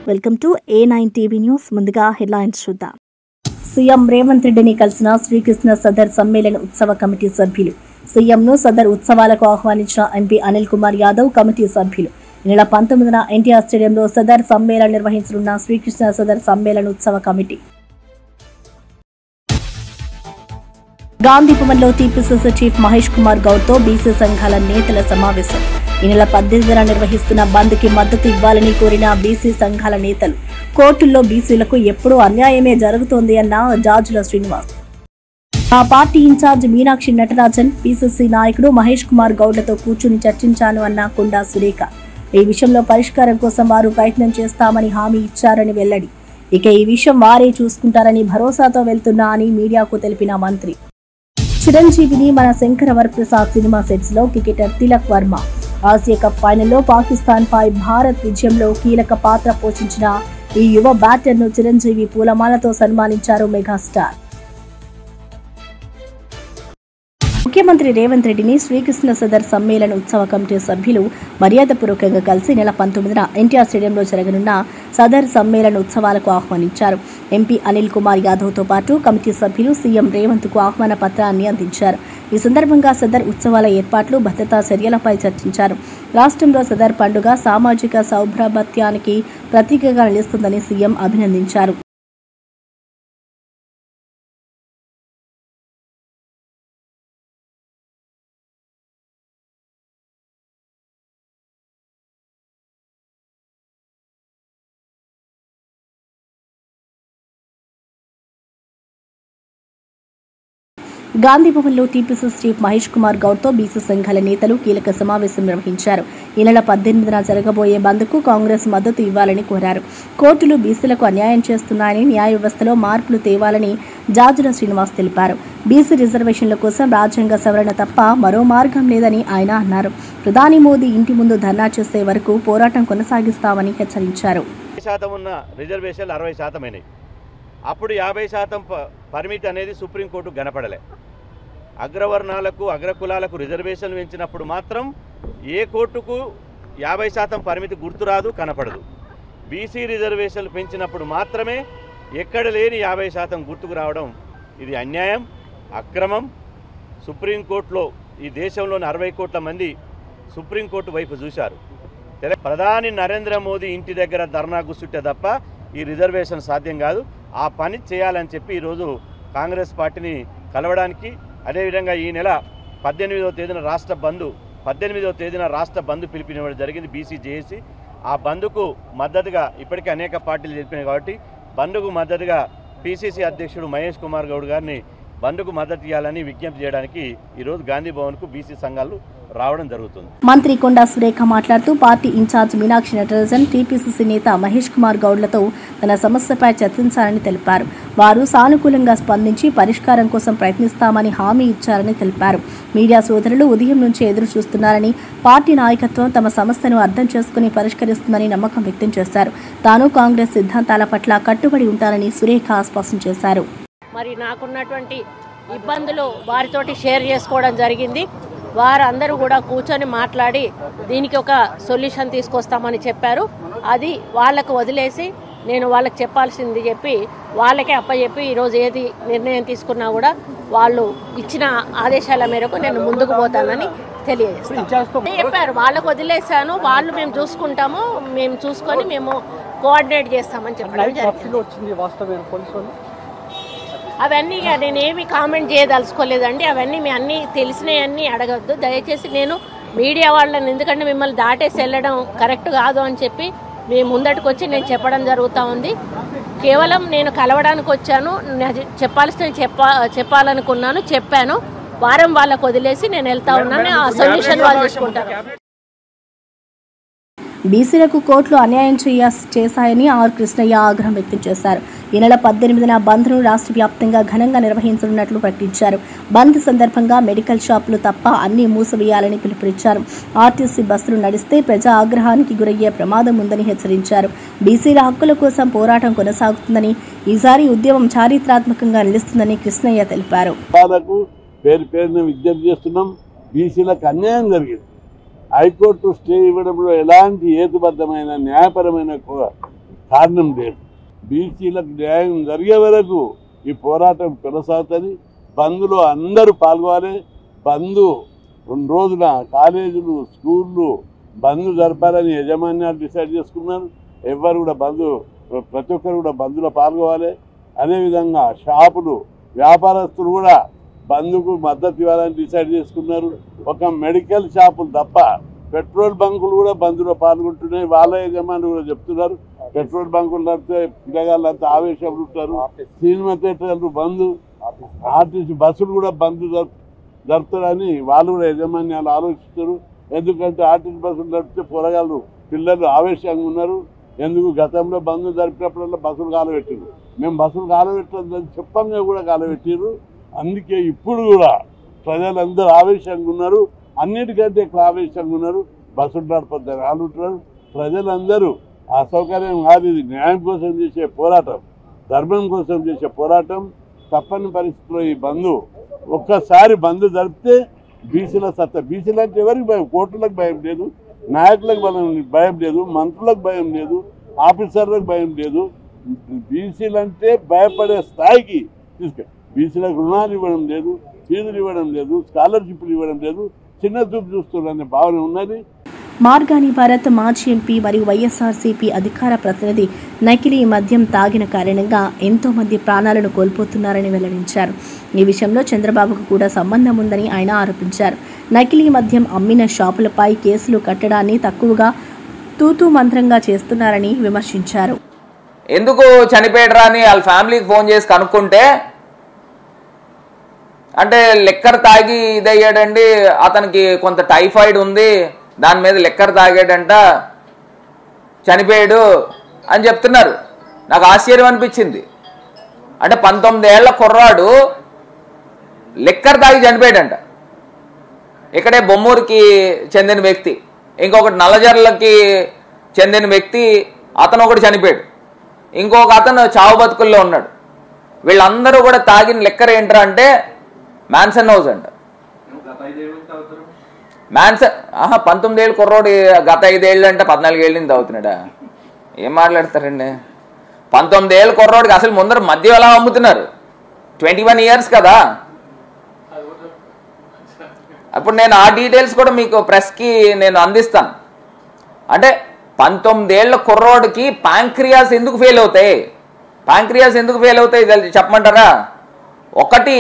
Welcome to A9 TV news. ముందుగా headlines చూద్దాం. CM Revanth రెడ్డిని కలిసిన శ్రీకృష్ణ సదర్ సమ్మేళన ఉత్సవ కమిటీ సభ్యులు. సీఎంను సదర్ ఉత్సవాలకు ఆహ్వానించిన ఎంపీ అనిల్ కుమార్ యాదవ్ కమిటీ సభ్యులు. ఈ నెల 19న ఎన్టీఆర్ స్టేడియంలో సదర్ సమ్మేళన నిర్వహించనున్న శ్రీకృష్ణ సదర్ సమ్మేళన ఉత్సవ కమిటీ. గాంధీ భవన్లో టీపీసీసీ చీఫ్ మహేష్ కుమార్ గౌడ్తో బీసీ సంఘాల నేతల సమావేశం. ఈ నెల 18న నిర్వహిస్తున్న బంద్కి మద్దతు ఇవ్వాలని కోరిన బీసీ సంఘాల నేతలు. కోర్టుల్లో బీసీలకు ఎప్పుడూ అన్యాయమే జరుగుతోంది అన్న జాజుల శ్రీనివాస్. ఆ party incharge Meenakshi Natarajan PCC నాయకుడు మహేష్ కుమార్ గౌడ్లతో కూర్చుని చర్చించాను అన్న కొండా సురేఖ. ఈ విషయంలో పరిష్కారం కోసం వారు ప్రయత్నం చేస్తామని హామీ ఇచ్చారని వెల్లడి. ఇక ఈ విషయం వారే చూసుకుంటారని భరోసాతో వెళ్తున్నా అని మీడియాకు తెలిపిన మంత్రి. చిరంజీవిని మన శంకర వరప్రసాద్ సినిమా సెట్స్ లో cricketer Tilak Varma. Asia cup ఫైనల్లో పాకిస్తాన్ పై భారత్ విజయంలో కీలక పాత్ర పోషించిన ఈ యువ బ్యాటర్ ను చిరంజీవి పూలమాలతో సన్మానించారు మెగాస్టార్. ముఖ్యమంత్రి రేవంత్ రెడ్డిని శ్రీకృష్ణ సదర్ సమ్మేళన ఉత్సవ కమిటీ సభ్యులు మర్యాదపూర్వకంగా కలిసి నెల 19న ఎన్టీఆర్ స్టేడియంలో జరగనున్న సదర్ సమ్మేళన ఉత్సవాలకు ఆహ్వానించారు. ఎంపీ అనిల్ కుమార్ యాదవ్తో పాటు కమిటీ సభ్యులు సీఎం రేవంత్కు ఆహ్వాన పత్రాన్ని అందించారు. ఈ సందర్భంగా సదర్ ఉత్సవాల ఏర్పాట్లు, భద్రతా చర్యలపై చర్చించారు. రాష్ట్రంలో సదర్ పండుగ సామాజిక సౌభ్రభత్యానికి ప్రతీకగా నిలుస్తుందని సీఎం అభినందించారు. గాంధీ భవన్లో టీపీసీసీ చీఫ్ మహేష్ కుమార్ గౌడ్తో బీసీ సంఘాల నేతలు కీలక సమావేశం నిర్వహించారు. ఈ నెల 18న జరగబోయే బంద్కు కాంగ్రెస్ మద్దతు ఇవ్వాలని కోరారు. కోర్టులు బీసీలకు అన్యాయం చేస్తున్నాయని, న్యాయ వ్యవస్థలో మార్పులు తేవాలని జాజుల శ్రీనివాస్ తెలిపారు. బీసీ రిజర్వేషన్ల కోసం రాజ్యాంగ సవరణ తప్ప మరో మార్గం లేదని ఆయన అన్నారు. ప్రధాని మోదీ ఇంటి ముందు ధర్నా చేసే వరకు పోరాటం కొనసాగిస్తామని హెచ్చరించారు. అప్పుడు 50% పరిమితి అనేది సుప్రీంకోర్టు గనపడలే. అగ్రవర్ణాలకు, అగ్రకులాలకు రిజర్వేషన్లు పెంచినప్పుడు మాత్రం ఏ కోర్టుకు 50% పరిమితి గుర్తురాదు, కనపడదు. బీసీ రిజర్వేషన్లు పెంచినప్పుడు మాత్రమే ఎక్కడ లేని 50% గుర్తుకు రావడం ఇది అన్యాయం, అక్రమం. సుప్రీంకోర్టులో ఈ దేశంలోని 60 కోట్ల మంది సుప్రీంకోర్టు వైపు చూశారు. ప్రధాని నరేంద్ర మోదీ ఇంటి దగ్గర ధర్నా కూర్చుంటే తప్ప ఈ రిజర్వేషన్ సాధ్యం కాదు. ఆ పని చేయాలని చెప్పి ఈరోజు కాంగ్రెస్ పార్టీని కలవడానికి, అదేవిధంగా ఈ నెల 18వ తేదీన రాష్ట్ర బంద్ పిలిపినవ్వడం జరిగింది బీసీ జేఏసీ. ఆ బంద్కు మద్దతుగా ఇప్పటికే అనేక పార్టీలు తెలిపినాయి కాబట్టి బంద్కు మద్దతుగా పీసీసీ అధ్యక్షుడు మహేష్ కుమార్ గౌడ్ గారిని బంద్కు మద్దతు ఇవ్వాలని విజ్ఞప్తి చేయడానికి ఈరోజు గాంధీ భవన్కు బీసీ సంఘాలు రావడం జరుగుతుంది. మంత్రి కొండా సురేఖ మాట్లాడుతూ party incharge Meenakshi Natarajan TPCC నేత మహేష్ కుమార్ గౌడ్లతో తన సమస్యపై చర్చించాలని తెలిపారు. వారు సానుకూలంగా స్పందించి పరిష్కారం కోసం ప్రయత్నిస్తామని హామీ ఇచ్చారని తెలిపారు. మీడియా సోదరులు ఉదయం నుంచి ఎదురు చూస్తున్నారని, పార్టీ నాయకత్వం తమ సమస్యను అర్థం చేసుకుని పరిష్కరిస్తుందని నమ్మకం వ్యక్తం చేశారు. తాను కాంగ్రెస్ సిద్ధాంతాల పట్ల కట్టుబడి ఉంటానని సురేఖ స్పష్టం చేశారు. మరి నాకున్నటువంటి ఇబ్బందులు వారితోటి షేర్ చేసుకోవడం జరిగింది. వారందరూ కూడా కూర్చొని మాట్లాడి దీనికి ఒక సొల్యూషన్ తీసుకొస్తామని చెప్పారు. అది వాళ్ళకు వదిలేసి నేను వాళ్ళకి చెప్పాల్సింది చెప్పి వాళ్ళకే అప్పచెప్పి ఈరోజు ఏది నిర్ణయం తీసుకున్నా కూడా వాళ్ళు ఇచ్చిన ఆదేశాల మేరకు నేను ముందుకు పోతానని తెలియజేస్తాను చెప్పారు. వాళ్ళకు వదిలేశాను, వాళ్ళు మేము చూసుకుంటాము, మేము చూసుకొని మేము కోఆర్డినేట్ చేస్తామని చెప్పడం జరిగింది. అవన్నీ నేనేమి కామెంట్ చేయదలుచుకోలేదండి. అవన్నీ మీ అన్నీ తెలిసినవన్నీ అడగద్దు దయచేసి. నేను మీడియా వాళ్ళని, ఎందుకంటే మిమ్మల్ని దాటేసి వెళ్ళడం కరెక్ట్ కాదు అని చెప్పి మీ ముందటికి వచ్చి నేను చెప్పడం జరుగుతూ ఉంది. కేవలం నేను కలవడానికి వచ్చాను, చెప్పాల్సిన చెప్పాలనుకున్నాను, చెప్పాను. వారం వాళ్ళకు వదిలేసి నేను వెళ్తా ఉన్నాను. ఆ సొల్యూషన్ వాళ్ళు చూసుకుంటారు. బీసీలకు కోర్టులు అన్యాయం చేశాయని ఆర్ కృష్ణయ్య ఆగ్రహం వ్యక్తం చేశారు. ఈ నెల 18న బంద్ను రాష్ట్ర వ్యాప్తంగా ఘనంగా నిర్వహించనున్నట్లు ప్రకటించారు. బంద్ సందర్భంగా మెడికల్ షాపులు తప్ప అన్ని మూసివేయాలని పిలుపునిచ్చారు. ఆర్టీసీ బస్సులు నడిస్తే ప్రజా ఆగ్రహానికి గురయ్యే ప్రమాదం ఉందని హెచ్చరించారు. బీసీల హక్కుల కోసం పోరాటం కొనసాగుతుందని, ఈసారి ఉద్యమం చారిత్రాత్మకంగా నిలుస్తుందని కృష్ణయ్య తెలిపారు. బీసీలకు అన్యాయం జరిగింది. హైకోర్టు స్టే ఇవ్వడంలో ఎలాంటి హేతుబద్ధమైన న్యాయపరమైన కారణం లేదు. బీసీలకు న్యాయం జరిగే వరకు ఈ పోరాటం కొనసాగుతుంది. బంద్లో అందరూ పాల్గొవాలి. బంద్ 2 రోజుల కాలేజీలు స్కూళ్ళు బంద్ జరపాలని యాజమాన్యాలు డిసైడ్ చేసుకున్నారు. ఎవరు కూడా ప్రతి ఒక్కరు కూడా బంద్లో పాల్గొవాలి. అదేవిధంగా షాపులు వ్యాపారస్తులు కూడా బంద్కు మద్దతు ఇవ్వాలని డిసైడ్ చేసుకున్నారు. ఒక మెడికల్ షాపులు తప్ప పెట్రోల్ బంకులు కూడా బంద్లో పాల్గొంటున్నాయి. వాళ్ళ యజమానులు కూడా చెప్తున్నారు పెట్రోల్ బంకులు నడితే పిల్లగాళ్ళంతా ఆవేశంలో ఉంటారు. సినిమా థియేటర్లు బంద్, ఆర్టీసీ బస్సులు కూడా బంద్ జరుపుతారని వాళ్ళు కూడా యజమాన్యాలు ఆలోచిస్తారు. ఎందుకంటే ఆర్టీసీ బస్సులు నడిపితే పొరగాళ్ళు పిల్లలు ఆవేశంగా ఉన్నారు. ఎందుకు గతంలో బంద్ జరిపినప్పుడల్లా బస్సులు కాలబెట్టారు. మేము బస్సులు కాలబెట్టదని చెప్పంగా కూడా కాలబెట్టారు. అందుకే ఇప్పుడు కూడా ప్రజలందరూ ఆవేశంగా ఉన్నారు. అన్నిటికంటే ఎక్కువ ఆవేశంగా ఉన్నారు. బస్సులు నడపద్దని ఆలుంటున్నారు. ప్రజలందరూ అసౌకర్యం కాదు, ఇది న్యాయం కోసం చేసే పోరాటం, ధర్మం కోసం చేసే పోరాటం. తప్పని పరిస్థితుల్లో ఈ బంద్ ఒక్కసారి బంద్ జరిపితే బీసీల సత్తా. బీసీలు అంటే ఎవరికి భయం? కోర్టులకు భయం లేదు, నాయకులకు భయం లేదు, మంత్రులకు భయం లేదు, ఆఫీసర్లకు భయం లేదు. బీసీలు అంటే భయపడే స్థాయికి బీసీలకు రుణాలు ఇవ్వడం లేదు, ఫీజులు ఇవ్వడం లేదు, స్కాలర్షిప్లు ఇవ్వడం లేదు, చిన్న చూపు చూస్తున్నారనే భావన ఉన్నది. మార్గాని భారత్ మాజీ ఎంపీ మరియు వైఎస్ఆర్సీపీ అధికార ప్రతినిధి నకిలీ మద్యం తాగిన కారణంగా ఎంతో మంది ప్రాణాలను కోల్పోతున్నారని వెల్లడించారు. ఈ విషయంలో చంద్రబాబుకు కూడా సంబంధం ఉందని ఆయన ఆరోపించారు. నకిలీ మద్యం అమ్మిన షాపులపై కేసులు కట్టడాన్ని తక్కువగా తూతూ మంత్రంగా చేస్తున్నారని విమర్శించారు. ఎందుకు చనిపోయాడరా అని వాళ్ళ ఫ్యామిలీకి ఫోన్ చేసి కనుక్కుంటే అంటే లెక్కర్ తాగి ఇదయ్యాడండి, అతనికి కొంత టైఫాయిడ్ ఉంది, దాని మీద లెక్కర్ తాగాడంట, చనిపోయాడు అని చెప్తున్నారు. నాకు ఆశ్చర్యం అనిపించింది. అంటే 19 ఏళ్ల కుర్రాడు లెక్కర్ తాగి చనిపోయాడంట. ఇక్కడే బొమ్మూరుకి చెందిన వ్యక్తి, ఇంకొకటి నల్లజర్లకి చెందిన వ్యక్తి, అతను ఒకటి చనిపోయాడు, ఇంకొక అతను చావు బతుకుల్లో ఉన్నాడు. వీళ్ళందరూ కూడా తాగిన లెక్కర్ ఏంట్రా అంటే మ్యాన్సన్ హౌస్ అంట. 19 ఏళ్ళు కుర్రోడు గత 5 ఏళ్ళు అంటే 14 ఏళ్ళ నుంచి తాగుతున్నాడా? ఏం మాట్లాడతారండి? 19 ఏళ్ళ కుర్రోడికి అసలు ముందర మద్యం ఎలా అమ్ముతున్నారు? 21 ఇయర్స్ కదా. అప్పుడు నేను ఆ డీటెయిల్స్ కూడా మీకు ప్రెస్కి నేను అందిస్తాను. అంటే 19 ఏళ్ల కుర్రోడికి ప్యాంక్రియాస్ ఎందుకు ఫెయిల్ అవుతాయి? ప్యాంక్రియాస్ ఎందుకు ఫెయిల్ అవుతాయి చెప్పమంటారా? ఒకటి,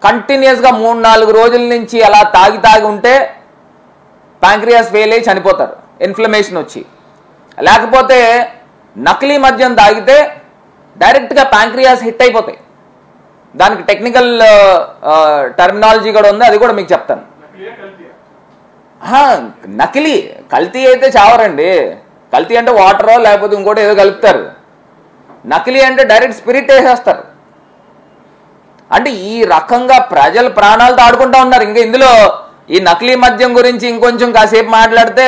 కంటిన్యూస్గా 3-4 రోజుల నుంచి అలా తాగి ఉంటే ప్యాంక్రియాస్ ఫెయిల్ అయ్యి చనిపోతారు, ఇన్ఫ్లమేషన్ వచ్చి. లేకపోతే నకిలీ మద్యం తాగితే డైరెక్ట్గా ప్యాంక్రియాస్ హిట్ అయిపోతాయి. దానికి టెక్నికల్ టర్మినాలజీ కూడా ఉంది, అది కూడా మీకు చెప్తాను. నకిలీ, కల్తీ అయితే చావరండి. కల్తీ అంటే వాటరో లేకపోతే ఇంకోటి ఏదో కలుపుతారు. నకిలీ అంటే డైరెక్ట్ స్పిరిట్ వేసేస్తారు. అంటే ఈ రకంగా ప్రజల ప్రాణాలతో ఆడుకుంటా ఉన్నారు. ఇంకా ఇందులో ఈ నకిలీ మద్యం గురించి ఇంకొంచెం కాసేపు మాట్లాడితే,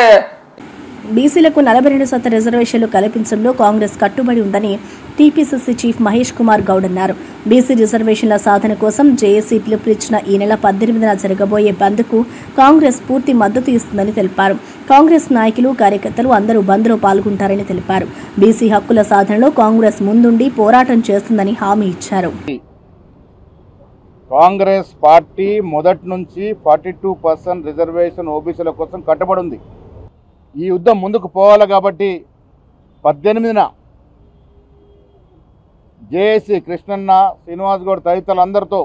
బీసీలకు 42% రిజర్వేషన్లు కల్పించడంలో కాంగ్రెస్ కట్టుబడి ఉందని టీపీసీసీ చీఫ్ మహేష్ కుమార్ గౌడ్ అన్నారు. బీసీ రిజర్వేషన్ల సాధన కోసం జేఏసీ పిలుపునిచ్చిన ఈ నెల 18న జరగబోయే బంద్కు కాంగ్రెస్ పూర్తి మద్దతు ఇస్తుందని తెలిపారు. కాంగ్రెస్ నాయకులు, కార్యకర్తలు అందరూ బంద్లో పాల్గొంటారని తెలిపారు. బీసీ హక్కుల సాధనలో కాంగ్రెస్ ముందుండి పోరాటం చేస్తుందని హామీ ఇచ్చారు. కాంగ్రెస్ పార్టీ మొదటి నుంచి 42% రిజర్వేషన్ ఓబీసీల కోసం కట్టుబడి ఉంది. ఈ యుద్ధం ముందుకు పోవాలి కాబట్టి 18న జేఏసీ కృష్ణన్న, శ్రీనివాస్ గౌడ్ తదితరులందరితో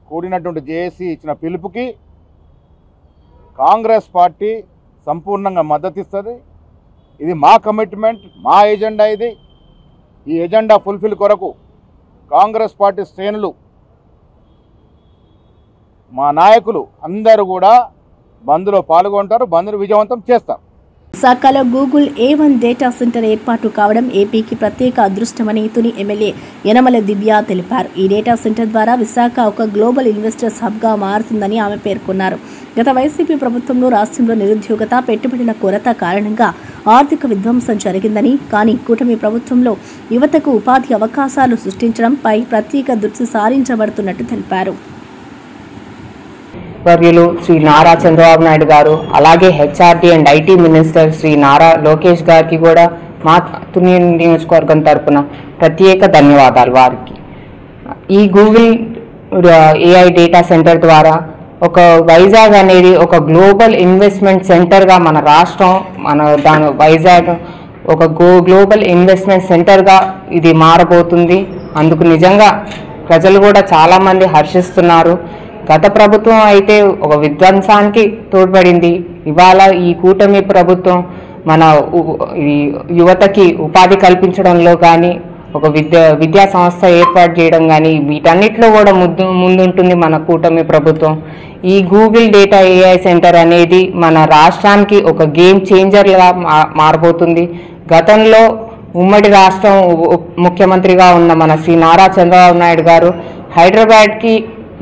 కూడినటువంటి జేఏసీ ఇచ్చిన పిలుపుకి కాంగ్రెస్ పార్టీ సంపూర్ణంగా మద్దతు ఇస్తుంది. ఇది మా కమిట్మెంట్, మా ఎజెండా. ఈ ఎజెండా ఫుల్ఫిల్ కొరకు కాంగ్రెస్ పార్టీ శ్రేణులు, మా నాయకులు అందరూ కూడా బంద్లో పాల్గొంటారు, బంద్ను విజయవంతం చేస్తారు. విశాఖలో గూగుల్ A1 డేటా సెంటర్ ఏర్పాటు కావడం ఏపీకి ప్రత్యేక అదృష్టమని తుని ఎమ్మెల్యే యనమల దివ్య తెలిపారు. ఈ డేటా సెంటర్ ద్వారా విశాఖ ఒక గ్లోబల్ ఇన్వెస్టర్స్ హబ్గా మారుతుందని ఆమె పేర్కొన్నారు. గత వైసీపీ ప్రభుత్వంలో రాష్ట్రంలో నిరుద్యోగత, పెట్టుబడుల కొరత కారణంగా ఆర్థిక విధ్వంసం జరిగిందని, కానీ కూటమి ప్రభుత్వంలో యువతకు ఉపాధి అవకాశాలు సృష్టించడంపై ప్రత్యేక దృష్టి సారించబడుతున్నట్టు తెలిపారు. వర్యులు శ్రీ నారా చంద్రబాబు నాయుడు గారు, అలాగే HRD and IT minister Shri Nara Lokesh గారికి కూడా మా తుని నియోజకవర్గం తరపున ప్రత్యేక ధన్యవాదాలు వారికి. ఈ గూగుల్ AI డేటా సెంటర్ ద్వారా ఒక వైజాగ్ అనేది ఒక గ్లోబల్ ఇన్వెస్ట్మెంట్ సెంటర్గా మన రాష్ట్రం వైజాగ్ ఒక గ్లోబల్ ఇన్వెస్ట్మెంట్ సెంటర్గా ఇది మారబోతుంది. అందుకు నిజంగా ప్రజలు కూడా చాలామంది హర్షిస్తున్నారు. గత ప్రభుత్వం అయితే ఒక విధ్వంసానికి తోడ్పడింది. ఇవాళ ఈ కూటమి ప్రభుత్వం మన యువతకి ఉపాధి కల్పించడంలో కానీ ఒక విద్యా సంస్థ ఏర్పాటు చేయడం కానీ వీటన్నిటిలో కూడా ముందుంటుంది మన కూటమి ప్రభుత్వం. ఈ గూగుల్ డేటా AI సెంటర్ అనేది మన రాష్ట్రానికి ఒక గేమ్ చేంజర్గా మారబోతుంది. గతంలో ఉమ్మడి రాష్ట్రం ముఖ్యమంత్రిగా ఉన్న మన శ్రీ నారా చంద్రబాబు నాయుడు గారు హైదరాబాద్కి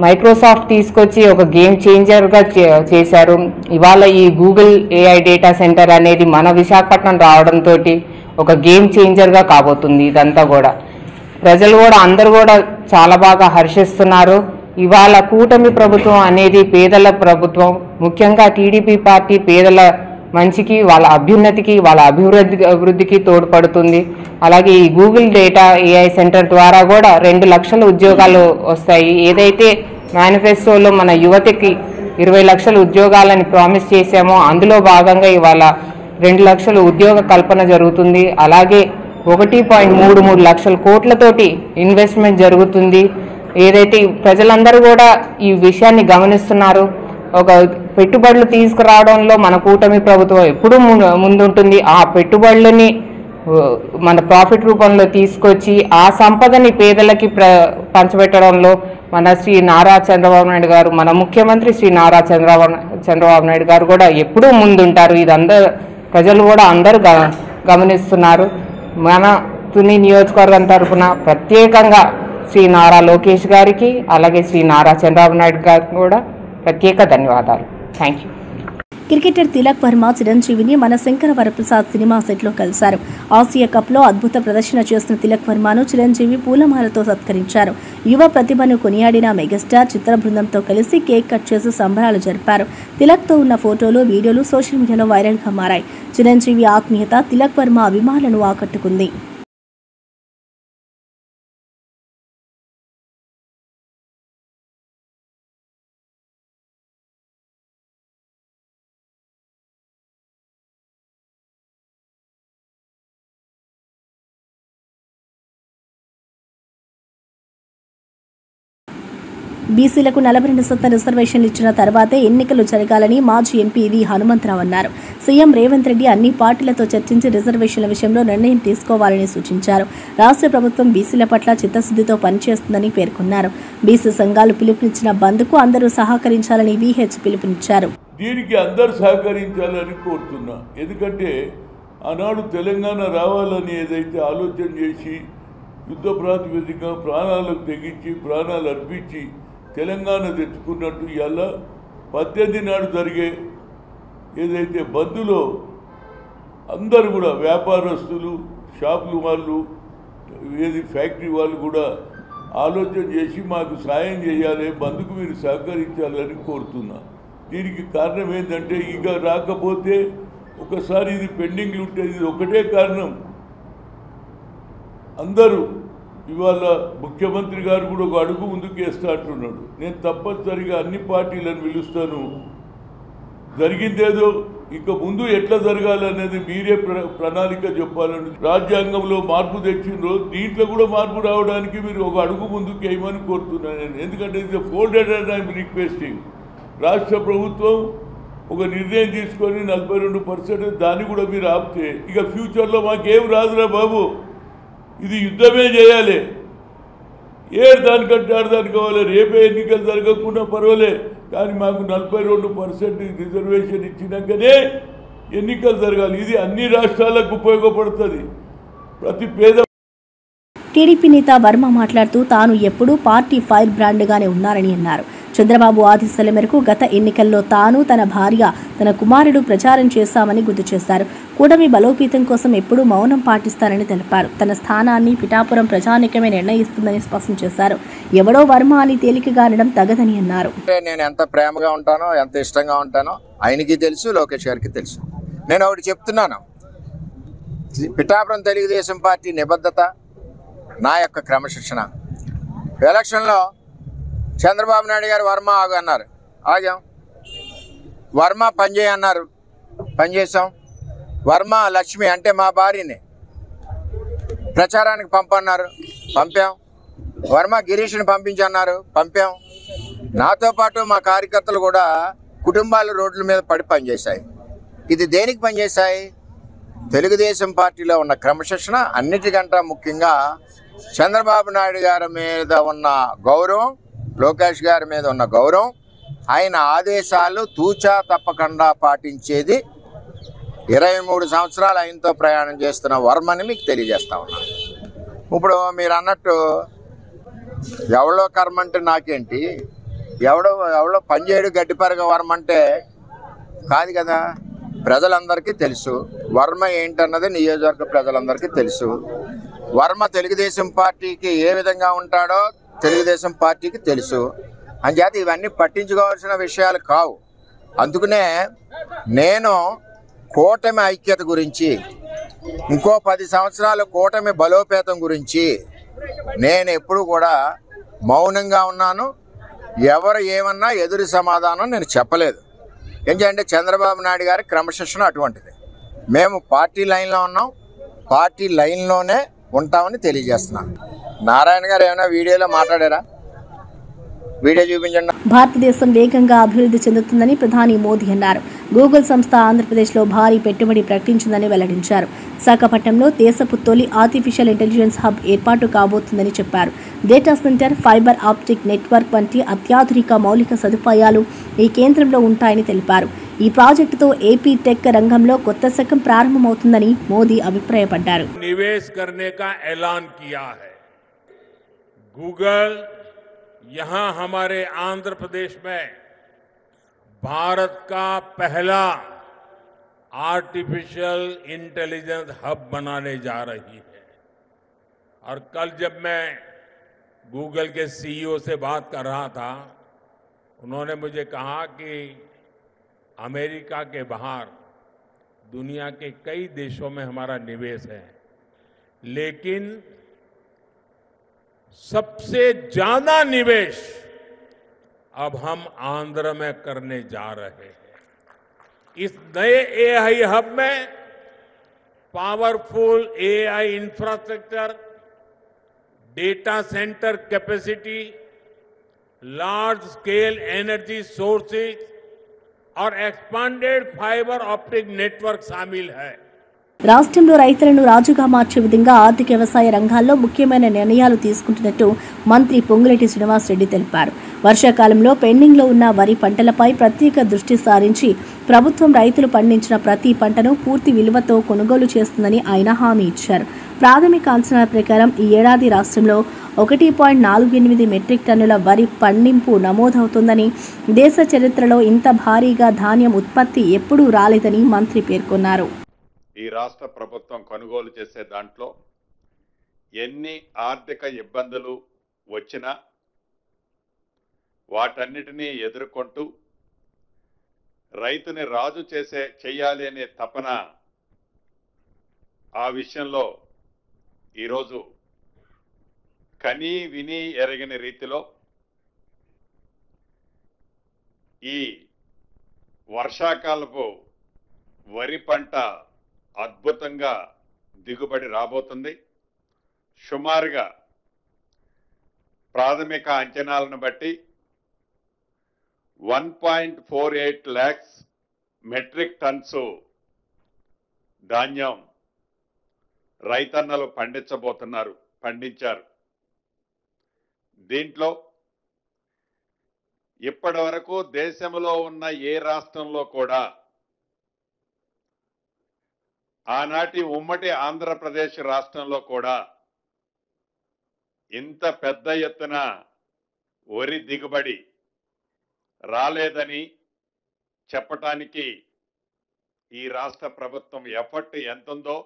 మైక్రోసాఫ్ట్ తీసుకొచ్చి ఒక గేమ్ చేంజర్గా చేశారు. ఇవాళ ఈ గూగుల్ AI డేటా సెంటర్ అనేది మన విశాఖపట్నం రావడంతో ఒక గేమ్ చేంజర్గా కాబోతుంది. ఇదంతా కూడా ప్రజలు కూడా అందరూ కూడా చాలా బాగా హర్షిస్తున్నారు. ఇవాళ కూటమి ప్రభుత్వం అనేది పేదల ప్రభుత్వం. ముఖ్యంగా టీడీపీ పార్టీ పేదల మంచికి, వాళ్ళ అభ్యున్నతికి, వాళ్ళ అభివృద్ధికి తోడ్పడుతుంది. అలాగే ఈ గూగుల్ డేటా AI సెంటర్ ద్వారా కూడా 2 లక్షల ఉద్యోగాలు వస్తాయి. ఏదైతే మేనిఫెస్టోలో మన యువతకి 20 లక్షల ఉద్యోగాలని ప్రామిస్ చేశామో అందులో భాగంగా ఇవాళ 2 లక్షల ఉద్యోగ కల్పన జరుగుతుంది. అలాగే 1.33 లక్షల కోట్లతోటి ఇన్వెస్ట్మెంట్ జరుగుతుంది. ఏదైతే ప్రజలందరూ కూడా ఈ విషయాన్ని గమనిస్తున్నారు. ఒక పెట్టుబడులు తీసుకురావడంలో మన కూటమి ప్రభుత్వం ఎప్పుడూ ముందుంటుంది. ఆ పెట్టుబడులని మన ప్రాఫిట్ రూపంలో తీసుకొచ్చి ఆ సంపదని పేదలకి పంచబెట్టడంలో మన శ్రీ నారా చంద్రబాబు నాయుడు గారు, మన ముఖ్యమంత్రి శ్రీ నారా చంద్రబాబు నాయుడు గారు కూడా ఎప్పుడూ ముందుంటారు. ఇదందరూ ప్రజలు కూడా అందరూ గమనిస్తున్నారు. మన తుని నియోజకవర్గం తరఫున ప్రత్యేకంగా శ్రీ నారా లోకేష్ గారికి అలాగే శ్రీ నారా చంద్రబాబు నాయుడు గారికి కూడా ప్రత్యేక ధన్యవాదాలు. Thank you. Cricketer Tilak Varma చిరంజీవిని మన శంకర వరప్రసాద్ సినిమా సెట్లో కలిశారు. ఆసియా కప్లో అద్భుత ప్రదర్శన చేసిన తిలక్ వర్మను చిరంజీవి పూలమాలతో సత్కరించారు. యువ ప్రతిభను కొనియాడిన మెగాస్టార్ చిత్ర బృందంతో కలిసి కేక్ కట్ చేసి సంబరాలు జరిపారు. తిలక్తో ఉన్న ఫోటోలు, వీడియోలు సోషల్ మీడియాలో వైరల్గా మారాయి. చిరంజీవి ఆత్మీయత తిలక్ వర్మ అభిమానులను ఆకట్టుకుంది. బీసీలకు 42% రిజర్వేషన్లు ఇచ్చిన తర్వాతే ఎన్నికలు జరగాలని మాజీ ఎంపీ వి హనుమంతరావు అన్నారు. సీఎం రేవంత్ రెడ్డి అన్ని పార్టీలతో చర్చించి రిజర్వేషన్ల విషయంలో నిర్ణయం తీసుకోవాలని సూచించారు. రాష్ట్ర ప్రభుత్వం బీసీల పట్ల చిత్తశుద్ధితో పనిచేస్తుందని పేర్కొన్నారు. బీసీ సంఘాలు పిలుపునిచ్చిన బంద్కు అందరూ సహకరించాలని విహెచ్ పిలుపునిచ్చారు. దీనికి అందరూ సహకరించాలని కోరుతున్నా. ఎందుకంటే ఆనాడు తెలంగాణ రావాలని ఏదైతే ఆలోచన చేసి యుద్ధ ప్రాతిపదికగా ప్రాణాలకు తెగించి ప్రాణాలు అర్పించి తెలంగాణ తెచ్చుకున్నట్టు ఇవాళ 18 నాడు జరిగే ఏదైతే బంద్లో అందరూ కూడా వ్యాపారస్తులు, షాపులు వాళ్ళు, ఏది ఫ్యాక్టరీ వాళ్ళు కూడా ఆలోచన చేసి మాకు సాయం చేయాలి, బంద్కు మీరు సహకరించాలని కోరుతున్నా. దీనికి కారణం ఏంటంటే ఇక రాకపోతే ఒకసారి ఇది పెండింగ్లు ఉంటుంది. ఇది ఒకటే కారణం. అందరూ ఇవాళ ముఖ్యమంత్రి గారు కూడా ఒక అడుగు ముందుకు వేస్తా అంటున్నాడు. నేను తప్పనిసరిగా అన్ని పార్టీలను పిలుస్తాను. జరిగిందేదో ఇక ముందు ఎట్లా జరగాలనేది మీరే ప్రణాళిక చెప్పాలని. రాజ్యాంగంలో మార్పు తెచ్చిండ్రో దీంట్లో కూడా మార్పు రావడానికి మీరు ఒక అడుగు ముందుకు వేయమని కోరుతున్నాను నేను. ఎందుకంటే ఇది ఫోల్డెడ్ అండ్ ఐఎమ్ రిక్వెస్టింగ్. రాష్ట్ర ప్రభుత్వం ఒక నిర్ణయం తీసుకొని 42% దాన్ని కూడా మీరు ఆపితే ఇక ఫ్యూచర్లో మాకేం రాదురా బాబు, ఇది యుద్ధమే చేయాలి. దానికంటే ఆడదానికి కావాలి. రేపే ఎన్నికలు జరగకుండా పర్వాలే, కానీ మాకు 42% రిజర్వేషన్ ఇచ్చినాకనే ఎన్నికలు జరగాలి. ఇది అన్ని రాష్ట్రాలకు ఉపయోగపడుతుంది. ప్రతి పేద టీడీపీ నేత వర్మ మాట్లాడుతూ తాను ఎప్పుడూ పార్టీ ఫైర్ బ్రాండ్గానే ఉన్నారని అన్నారు. చంద్రబాబు ఆదేశాల మేరకు గత ఎన్నికల్లో తాను, తన భార్య, తన కుమారుడు ప్రచారం చేశామని గుర్తు చేశారు. కూటమి బలోపేతం కోసం ఎప్పుడూ మౌనం పాటిస్తారని తెలిపారు. తన స్థానాన్ని పిఠాపురం ప్రజానికమే నిర్ణయిస్తుందని స్పష్టం చేశారు. ఎవడో వర్మ అని తేలికగా అనడం తగదని అన్నారు. నేను ఎంత ప్రేమగా ఉంటానో, ఎంత ఇష్టంగా ఉంటానో ఆయనకి తెలుసు, లోకేష్ గారికి తెలుసు. నేను ఒకటి చెప్తున్నాను, పిఠాపురం తెలుగుదేశం పార్టీ నిబద్ధత, నా యొక్క క్రమశిక్షణ. ఎలక్షన్లో చంద్రబాబు నాయుడు గారు వర్మ ఆగు అన్నారు, ఆగాం. వర్మ పనిచేయ అన్నారు, పనిచేసాం. వర్మ లక్ష్మి అంటే మా భార్యని ప్రచారానికి పంపన్నారు, పంపాం. వర్మ గిరీష్ని పంపించన్నారు, పంపాం. నాతో పాటు మా కార్యకర్తలు కూడా కుటుంబాలు రోడ్ల మీద పడి పనిచేశాయి. ఇది దేనికి పనిచేశాయి? తెలుగుదేశం పార్టీలో ఉన్న క్రమశిక్షణ, అన్నిటికంటే ముఖ్యంగా చంద్రబాబు నాయుడు గారి మీద ఉన్న గౌరవం, లోకేష్ గారి మీద ఉన్న గౌరవం, ఆయన ఆదేశాలు తూచా తప్పకుండా పాటించేది 23 సంవత్సరాలు ఆయనతో ప్రయాణం చేస్తున్న వర్మని మీకు తెలియజేస్తా ఉన్నాను. ఇప్పుడు మీరు అన్నట్టు ఎవడో కర్మ అంటే నాకేంటి, ఎవడో పనిచేయడు గడ్డిపరగ వర్మ అంటే కాదు కదా. ప్రజలందరికీ తెలుసు వర్మ ఏంటన్నది, నియోజకవర్గ ప్రజలందరికీ తెలుసు. వర్మ తెలుగుదేశం పార్టీకి ఏ విధంగా ఉంటాడో తెలుగుదేశం పార్టీకి తెలుసు. అంచేత ఇవన్నీ పట్టించుకోవాల్సిన విషయాలు కావు. అందుకనే నేను కూటమి ఐక్యత గురించి, ఇంకో 10 సంవత్సరాల కూటమి బలోపేతం గురించి నేను ఎప్పుడు కూడా మౌనంగా ఉన్నాను. ఎవరు ఏమన్నా ఎదురు సమాధానం నేను చెప్పలేదు. ఎందుకంటే చంద్రబాబు నాయుడు గారి క్రమశిక్షణ అటువంటిది. మేము పార్టీ లైన్లో ఉన్నాం, పార్టీ లైన్లోనే ఉంటామని తెలియజేస్తున్నాను. నారాయణ గారు ఏమైనా వీడియోలో మాట్లాడారా? వీడియో చూపించండి. భారతదేశం వేగంగా అభివృద్ధి చెందుతుందని ప్రధాని మోదీ అన్నారు. గూగుల్ సంస్థ ఆంధ్రప్రదేశ్లో భారీ పెట్టుబడి ప్రకటించిందని వెల్లడించారు. విశాఖపట్నంలో దేశపు తొలి ఆర్టిఫిషియల్ ఇంటెలిజెన్స్ హబ్ ఏర్పాటు కాబోతుందని చెప్పారు. Data centre, fibre optic network వంటి అత్యాధునిక మౌలిక సదుపాయాలు ఈ కేంద్రంలో ఉంటాయని తెలిపారు. ఈ ప్రాజెక్టుతో ఏపీ టెక్ రంగంలో కొత్త శకం ప్రారంభమవుతుందని మోదీ అభిప్రాయపడ్డారు. यहाँ हमारे आंध्र प्रदेश में भारत का पहला आर्टिफिशियल इंटेलिजेंस हब बनाने जा रही है। और कल जब मैं गूगल के सीईओ से बात कर रहा था, उन्होंने मुझे कहा कि अमेरिका के बाहर दुनिया के कई देशों में हमारा निवेश है, लेकिन सबसे ज्यादा निवेश अब हम आंध्र में करने जा रहे हैं। इस नए एआई हब में powerful AI infrastructure, data centre capacity, large scale energy sources और एक्सपांडेड फाइबर ऑप्टिक नेटवर्क शामिल है। రాష్ట్రంలో రైతులను రాజుగా మార్చే విధంగా ఆర్థిక వ్యవసాయ రంగాల్లో ముఖ్యమైన నిర్ణయాలు తీసుకుంటున్నట్టు మంత్రి పొంగులేటి శ్రీనివాసరెడ్డి తెలిపారు. వర్షాకాలంలో పెండింగ్లో ఉన్న వరి పంటలపై ప్రత్యేక దృష్టి సారించి ప్రభుత్వం రైతులు పండించిన ప్రతి పంటను పూర్తి విలువతో కొనుగోలు చేస్తుందని ఆయన హామీ ఇచ్చారు. ప్రాథమిక అంచనాల ప్రకారం ఈ ఏడాది రాష్ట్రంలో 1.48 మెట్రిక్ టన్నుల వరి పండింపు నమోదవుతోందని, దేశ చరిత్రలో ఇంత భారీగా ధాన్యం ఉత్పత్తి ఎప్పుడూ రాలేదని మంత్రి పేర్కొన్నారు. ఈ రాష్ట్ర ప్రభుత్వం కొనుగోలు చేసే దాంట్లో ఎన్ని ఆర్థిక ఇబ్బందులు వచ్చినా వాటన్నిటినీ ఎదుర్కొంటూ రైతుని రాజు చేయాలి అనే తపన, ఆ విషయంలో ఈరోజు కనీ విని ఎరగని రీతిలో ఈ వర్షాకాలపు వరి పంట అద్భుతంగా దిగుబడి రాబోతుంది. సుమారుగా ప్రాథమిక అంచనాలను బట్టి 1.48 lakhs మెట్రిక్ టన్స్ ధాన్యం రైతన్నలు పండించారు. దీంట్లో ఇప్పటి వరకు దేశంలో ఉన్న ఏ రాష్ట్రంలో కూడా ఆనాటి ఉమ్మడి ఆంధ్రప్రదేశ్ రాష్ట్రంలో కూడా ఇంత పెద్ద ఎత్తున వరి దిగుబడి రాలేదని చెప్పటానికి ఈ రాష్ట్ర ప్రభుత్వం ఎఫర్ట్ ఎంతుందో,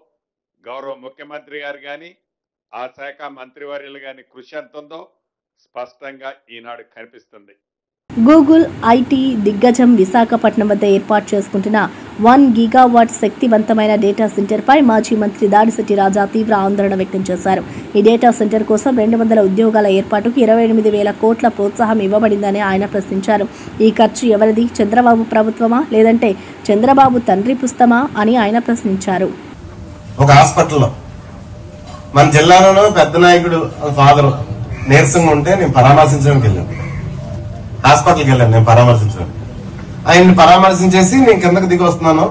గౌరవ ముఖ్యమంత్రి గారు కానీ ఆ శాఖ మంత్రివర్యులు కానీ కృషి ఎంతుందో స్పష్టంగా ఈనాడు కనిపిస్తుంది. గూగుల్ ఐటీ దిగ్గజం విశాఖపట్నం వద్ద ఏర్పాటు చేసుకుంటున్న 1 గిగావాట్ శక్తివంతమైన డేటా సెంటర్పై మాజీ మంత్రి దాడిశెట్టి రాజా తీవ్ర ఆందోళన వ్యక్తం చేశారు. ఈ డేటా సెంటర్ కోసం 200 ఉద్యోగాల ఏర్పాటుకు 28,000 కోట్ల ప్రోత్సాహం ఇవ్వబడిందని ఆయన ప్రశ్నించారు. ఈ ఖర్చు ఎవరిది? చంద్రబాబు ప్రభుత్వమా లేదంటే చంద్రబాబు తండ్రి పుస్తమా అని ఆయన ప్రశ్నించారు. ఒక హాస్పిటల్లో మన జిల్లాలోనూ పెద్ద నాయకుడు ఫాదర్ నీరసంగా ఉంటే నేను పరామర్శించడానికి వెళ్ళాను. హాస్పిటల్కి వెళ్ళాను నేను పరామర్శించడానికి. ఆయన్ని పరామర్శించేసి నేను కిందకి దిగి వస్తున్నాను.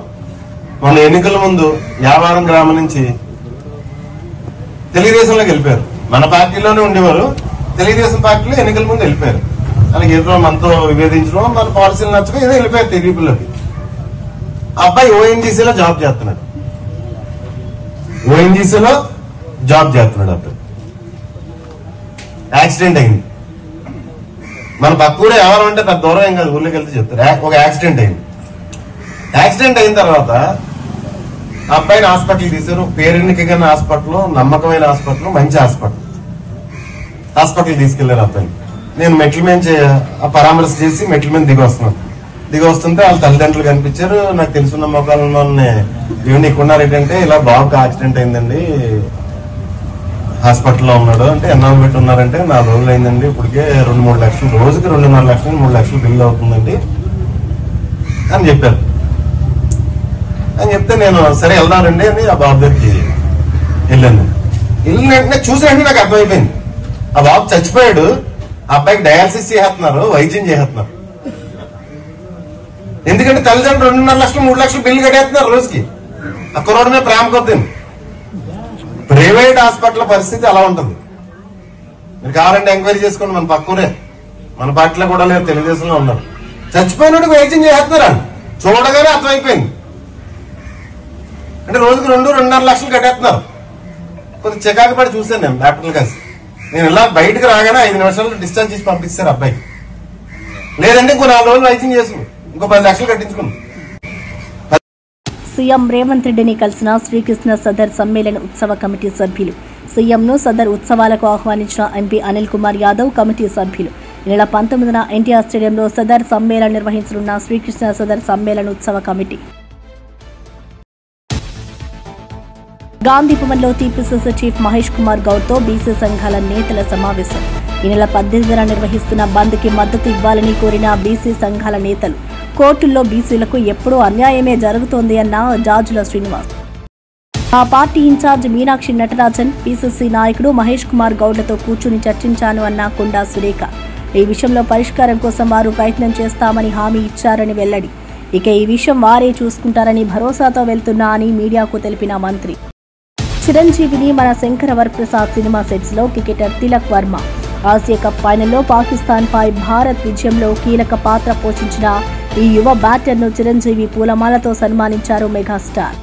మొన్న ఎన్నికల ముందు యావారం గ్రామం నుంచి తెలుగుదేశంలోకి వెళ్ళిపోయారు. మన పార్టీలోనే ఉండేవారు, తెలుగుదేశం పార్టీలో ఎన్నికల ముందు వెళ్ళిపోయారు. అలాగే ఏదో మనతో విభేదించడం, మన పాలసీలు నచ్చక ఏదో వెళ్ళిపోయారు టీడీపీలోకి. అబ్బాయి ఓఎన్జీసీలో జాబ్ చేస్తున్నాడు. ఓఎన్జీసీలో జాబ్ చేస్తున్నాడు. అబ్బాయి యాక్సిడెంట్ అయింది. మన పక్క ఊరే ఎవరు అంటే పెద్ద దూరం ఏం కాదు, ఊళ్ళోకి వెళ్తే చెప్తారు. ఒక యాక్సిడెంట్ అయింది. యాక్సిడెంట్ అయిన తర్వాత అబ్బాయిని హాస్పిటల్ తీశారు. పేరెన్నికైన హాస్పిటల్, నమ్మకమైన హాస్పిటల్, మంచి హాస్పిటల్ తీసుకెళ్లారు అబ్బాయిని. నేను మెట్ల మీద పరామర్శ చేసి మెట్ల మీద దిగి వస్తుంటే వాళ్ళ తల్లిదండ్రులు కనిపించారు. నాకు తెలుసున్న మొక్కలను ఇవన్నీ ఎక్కున్నారు. ఏంటంటే ఇలా బాబుకి యాక్సిడెంట్ అయిందండి, హాస్పిటల్లో ఉన్నాడు అంటే ఎన్నాళ్ళు పెట్టి ఉన్నారంటే 4 రోజులు అయిందండి, ఇప్పటికే 2-3 లక్షలు, రోజుకి 2.5 లక్షలు 3 లక్షలు బిల్లు అవుతుందండి అని చెప్పారు. అని చెప్తే నేను సరే వెళ్దానండి అని ఆ బాబు దగ్గరికి వెళ్ళాను. వెళ్ళిన వెంటనే చూసిన వెంటనే నాకు అర్థమైపోయింది, ఆ బాబు చచ్చిపోయాడు, ఆ అబ్బాయికి డయాలసిస్ చేస్తున్నారు, వైద్యం చేస్తున్నారు. ఎందుకంటే తల్లిదండ్రులు 2.5 లక్షలు 3 లక్షలు బిల్లు కట్టేస్తున్నారు రోజుకి. ఆ కుర్రోడి మీద ప్రేమ కొద్దింది. ప్రైవేట్ హాస్పిటల్ పరిస్థితి అలా ఉంటుంది. మీరు కావాలంటే ఎంక్వైరీ చేసుకోండి. మన పక్కనే మన పార్టీలో కూడా లేదు, తెలుగుదేశంలో ఉన్నారు. చచ్చిపోయినట్టు వైద్యం చేస్తున్నారండి. చూడగానే అర్థమైపోయింది. అంటే రోజుకి 2-2.5 లక్షలు కట్టేస్తున్నారు. కొద్దిగా చికాకు పడి చూశాను నేను డాక్టర్లు కలిసి. నేను ఇలా బయటకు రాగానే 5 నిమిషాలు డిశ్చార్జ్ చేసి పంపిస్తారు అబ్బాయికి. లేదంటే ఇంకో 4 రోజులు వైద్యం చేసుకుని ఇంకో 10 లక్షలు కట్టించుకున్నాం. సీఎం రేవంత్ రెడ్డిని కలిసిన శ్రీకృష్ణ సదర్ సమ్మేళన ఉత్సవ కమిటీ సభ్యులు. సీఎంను సదర్ ఉత్సవాలకు ఆహ్వానించిన ఎంపీ అనిల్ కుమార్ యాదవ్ కమిటీ సభ్యులు. ఈ నెల 19న ఎన్టీఆర్ స్టేడియంలో సదర్ సమ్మేళనం నిర్వహించనున్న శ్రీకృష్ణ సదర్ సమ్మేళన ఉత్సవ కమిటీ. గాంధీ భవన్లో టీపీసీసీ చీఫ్ మహేష్ కుమార్ గౌడ్తో బీసీ సంఘాల నేతల సమావేశం. ఈ నెల 18న నిర్వహిస్తున్న బంద్కి మద్దతు ఇవ్వాలని కోరిన బీసీ సంఘాల నేతలు. కోర్టుల్లో బీసీలకు ఎప్పుడూ అన్యాయమే జరుగుతోంది అన్న జాజుల శ్రీనివాస్. ఆ party incharge Meenakshi Natarajan, PCC నాయకుడు మహేష్ కుమార్ గౌడ్లతో కూర్చుని చర్చించాను అన్న కొండా సురేఖ. ఈ విషయంలో పరిష్కారం కోసం వారు ప్రయత్నం చేస్తామని హామీ ఇచ్చారని వెల్లడి. ఇక ఈ విషయం వారే చూసుకుంటారని భరోసాతో వెళ్తున్నా అని మీడియాకు తెలిపిన మంత్రి. చిరంజీవిని మన శంకర వరప్రసాద్ సినిమా సెట్స్ లో cricketer Tilak Varma. Asia cup ఫైనల్లో పాకిస్తాన్ పై భారత్ విజయంలో కీలక పాత్ర పోషించిన ఈ యువ బ్యాటర్ను చిరంజీవి పూలమాలతో సన్మానించారు మెగాస్టార్.